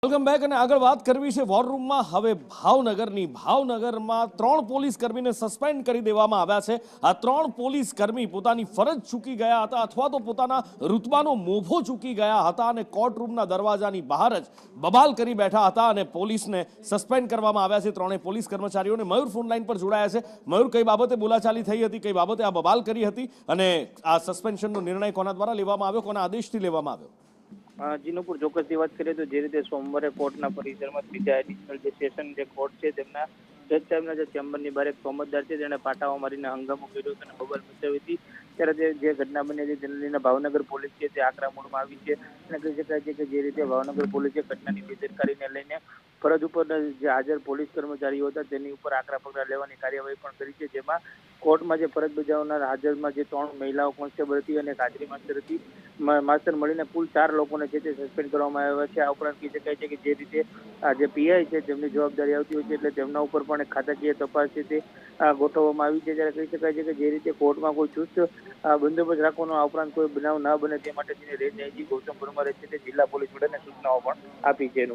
Welcome back અને આગળ વાત કરવી છે વોર રૂમમાં હવે ભાવનગરમાં 3 પોલીસ કર્મીને સસ્પેન્ડ કરી દેવામાં આવ્યા છે। આ 3 પોલીસ કર્મી પોતાની ફરજ ચૂકી ગયા હતા અથવા તો પોતાના રુતબાનો મોભો ચૂકી ગયા હતા અને કોર્ટ રૂમના દરવાજાની બહાર જ બબાલ કરી બેઠા હતા અને પોલીસને સસ્પેન્ડ કરવામાં આવ્યા છે। ત્રણેય પોલીસ કર્મચારીઓને મયુર ફોન લાઈન પર જોડાયા છે। મયુર, કઈ બાબતે બોલાચાલી થઈ હતી, કઈ બાબતે આ બબાલ કરી હતી અને આ સસ્પેન્શનનો નિર્ણય કોના દ્વારા લેવામાં આવ્યો, કોના આદેશથી લેવામાં આવ્યો? જીનુપુર ચોક્કસથી વાત કરીએ તો જે રીતે સોમવારે કોર્ટના પરિસરમાં ત્રીજા એડિશનલ જે સેશન જે કોર્ટ છે તેમના જજ સાહેબના જે ચેમ્બરની બહાર એક તોમતદાર છે જેણે પાટાઓ મારીને હંગામો કર્યો હતો અને બબાલ મચાવી હતી। ત્યારે જે ઘટના બની હતી તેને લઈને ભાવનગર પોલીસ છે તે આકરા મૂડમાં આવી છે અને કહી શકાય છે કે જે રીતે ભાવનગર પોલીસે ઘટનાની બેદરકારીને લઈને ફરજ ઉપર જે હાજર પોલીસ કર્મચારીઓ હતા તેની ઉપર આકરા પગલાં લેવાની કાર્યવાહી પણ કરી છે। જેમાં કોર્ટમાં જે ફરજ બજાવનાર હાજરમાં જે 3 મહિલાઓ કોન્સ્ટેબલ હતી અને હાજરી માસ્ટર મળીને કુલ 4 લોકોને છે તે સસ્પેન્ડ કરવામાં આવ્યા છે। આ ઉપરાંત કહી શકાય છે કે જે રીતે આ જે પીઆઈ છે તેમની જવાબદારી આવતી હોય છે એટલે તેમના ઉપર પણ એક ખાતાકીય તપાસ છે તે ગોઠવવામાં આવી છે। ત્યારે કહી શકાય છે કે જે રીતે કોર્ટમાં કોઈ ચુસ્ત બંદોબસ્ત રાખવાનો આ ઉપરાંત કોઈ બનાવ ના બને તે માટે રેન્જ આઈજી ગૌતમ પરમારે છે તે જિલ્લા પોલીસ વડાને સૂચનાઓ પણ આપી છે।